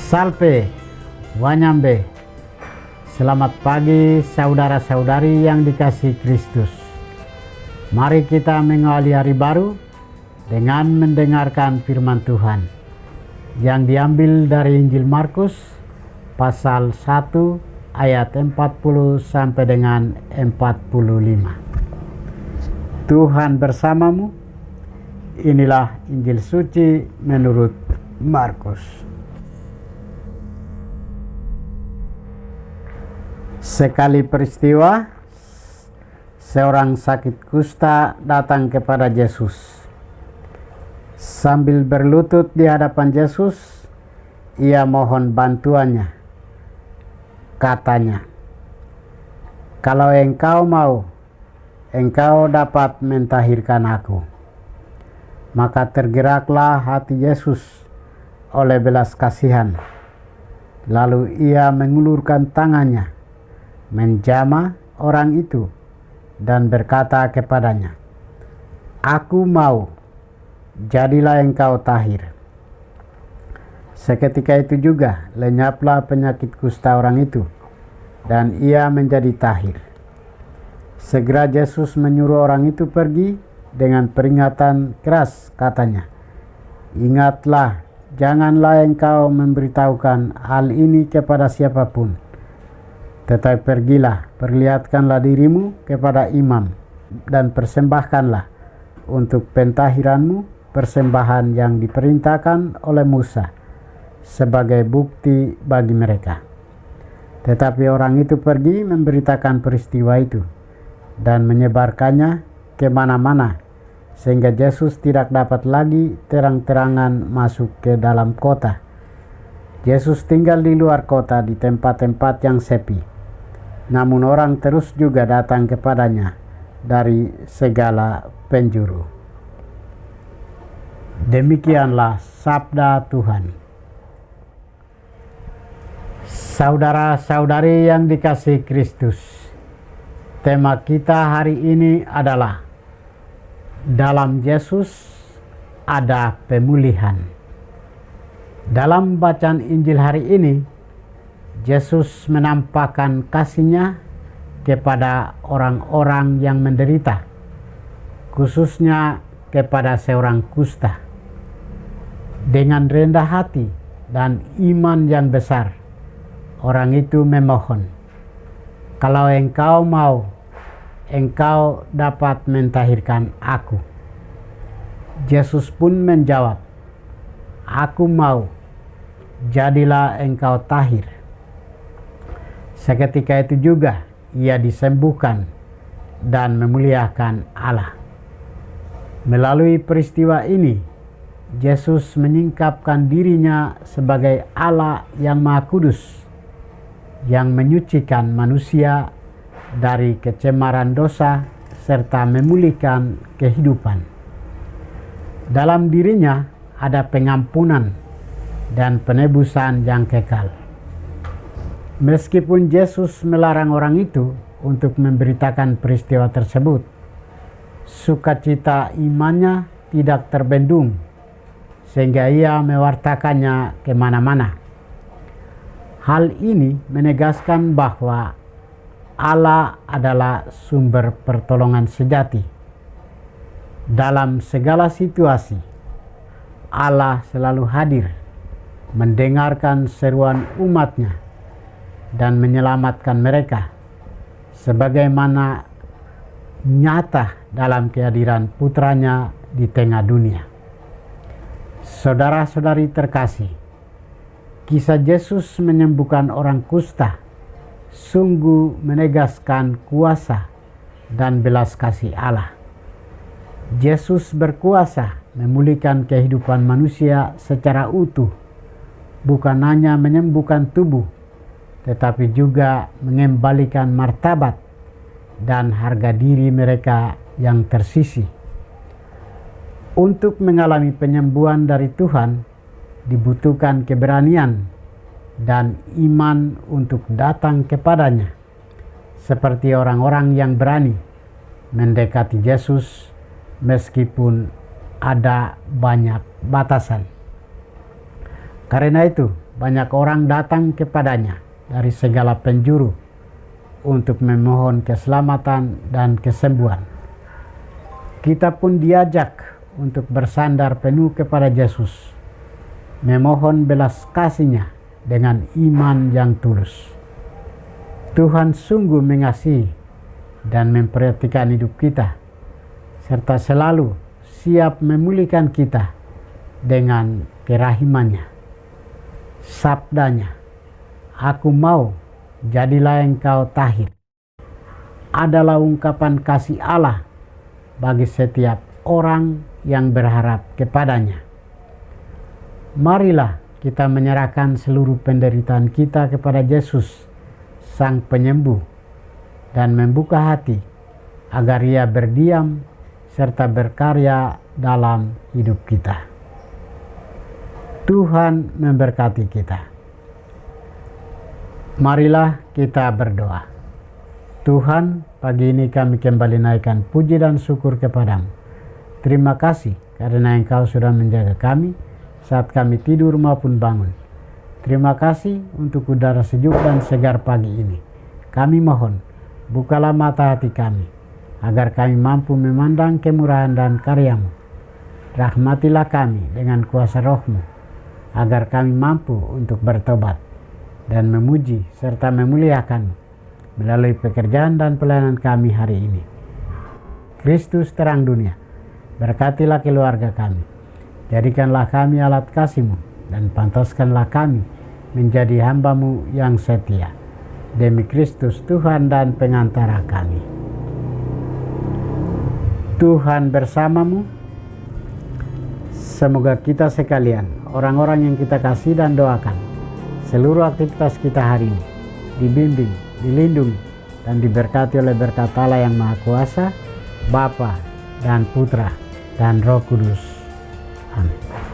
Salve, Wanyambe. Selamat pagi saudara-saudari yang dikasihi Kristus. Mari kita mengawali hari baru dengan mendengarkan firman Tuhan yang diambil dari Injil Markus pasal 1 ayat 40 sampai dengan 45. Tuhan bersamamu. Inilah Injil suci menurut Markus. Sekali peristiwa, seorang sakit kusta datang kepada Yesus. Sambil berlutut di hadapan Yesus, ia mohon bantuannya. Katanya, "Kalau engkau mau, engkau dapat mentahirkan aku." Maka tergeraklah hati Yesus oleh belas kasihan. Lalu ia mengulurkan tangannya, menjamah orang itu dan berkata kepadanya, "Aku mau, jadilah engkau tahir." Seketika itu juga lenyaplah penyakit kusta orang itu dan ia menjadi tahir. Segera Yesus menyuruh orang itu pergi dengan peringatan keras, katanya, "Ingatlah, janganlah engkau memberitahukan hal ini kepada siapapun. Tetapi pergilah, perlihatkanlah dirimu kepada imam dan persembahkanlah untuk pentahiranmu persembahan yang diperintahkan oleh Musa sebagai bukti bagi mereka." Tetapi orang itu pergi memberitakan peristiwa itu dan menyebarkannya kemana-mana, sehingga Yesus tidak dapat lagi terang-terangan masuk ke dalam kota. Yesus tinggal di luar kota di tempat-tempat yang sepi. Namun orang terus juga datang kepadanya dari segala penjuru. Demikianlah sabda Tuhan. Saudara-saudari yang dikasihi Kristus, tema kita hari ini adalah dalam Yesus ada pemulihan. Dalam bacaan Injil hari ini, Yesus menampakkan kasih-Nya kepada orang-orang yang menderita, khususnya kepada seorang kusta. Dengan rendah hati dan iman yang besar, orang itu memohon, "Kalau engkau mau, engkau dapat mentahirkan aku." Yesus pun menjawab, "Aku mau, jadilah engkau tahir." Seketika itu juga ia disembuhkan dan memuliakan Allah. Melalui peristiwa ini, Yesus menyingkapkan dirinya sebagai Allah yang Maha Kudus, yang menyucikan manusia dari kecemaran dosa serta memulihkan kehidupan. Dalam dirinya ada pengampunan dan penebusan yang kekal. Meskipun Yesus melarang orang itu untuk memberitakan peristiwa tersebut, sukacita imannya tidak terbendung sehingga ia mewartakannya kemana-mana. Hal ini menegaskan bahwa Allah adalah sumber pertolongan sejati. Dalam segala situasi, Allah selalu hadir, mendengarkan seruan umat-Nya, dan menyelamatkan mereka, sebagaimana nyata dalam kehadiran Putranya di tengah dunia. Saudara-saudari terkasih, kisah Yesus menyembuhkan orang kusta sungguh menegaskan kuasa dan belas kasih Allah. Yesus berkuasa memulihkan kehidupan manusia secara utuh, bukan hanya menyembuhkan tubuh, tetapi juga mengembalikan martabat dan harga diri mereka yang tersisih. Untuk mengalami penyembuhan dari Tuhan, dibutuhkan keberanian dan iman untuk datang kepadanya, seperti orang-orang yang berani mendekati Yesus meskipun ada banyak batasan. Karena itu, banyak orang datang kepadanya dari segala penjuru untuk memohon keselamatan dan kesembuhan. Kita pun diajak untuk bersandar penuh kepada Yesus, memohon belas kasih-Nya dengan iman yang tulus. Tuhan sungguh mengasihi dan memperhatikan hidup kita, serta selalu siap memulihkan kita dengan kerahiman-Nya. Sabda-Nya, "Aku mau, jadilah engkau tahir," adalah ungkapan kasih Allah bagi setiap orang yang berharap kepadanya. Marilah kita menyerahkan seluruh penderitaan kita kepada Yesus, Sang Penyembuh, dan membuka hati agar Ia berdiam serta berkarya dalam hidup kita. Tuhan memberkati kita. Marilah kita berdoa. Tuhan, pagi ini kami kembali naikkan puji dan syukur kepadamu. Terima kasih karena Engkau sudah menjaga kami saat kami tidur maupun bangun. Terima kasih untuk udara sejuk dan segar pagi ini. Kami mohon, bukalah mata hati kami, agar kami mampu memandang kemurahan dan karya-Mu. Rahmatilah kami dengan kuasa Roh-Mu, agar kami mampu untuk bertobat dan memuji serta memuliakan melalui pekerjaan dan pelayanan kami hari ini. Kristus terang dunia, berkatilah keluarga kami. Jadikanlah kami alat kasih-Mu dan pantaskanlah kami menjadi hamba-Mu yang setia. Demi Kristus Tuhan dan pengantara kami. Tuhan bersamamu. Semoga kita sekalian, orang-orang yang kita kasih dan doakan, seluruh aktivitas kita hari ini dibimbing, dilindungi, dan diberkati oleh berkat Allah yang Maha Kuasa, Bapa dan Putra dan Roh Kudus. Amin.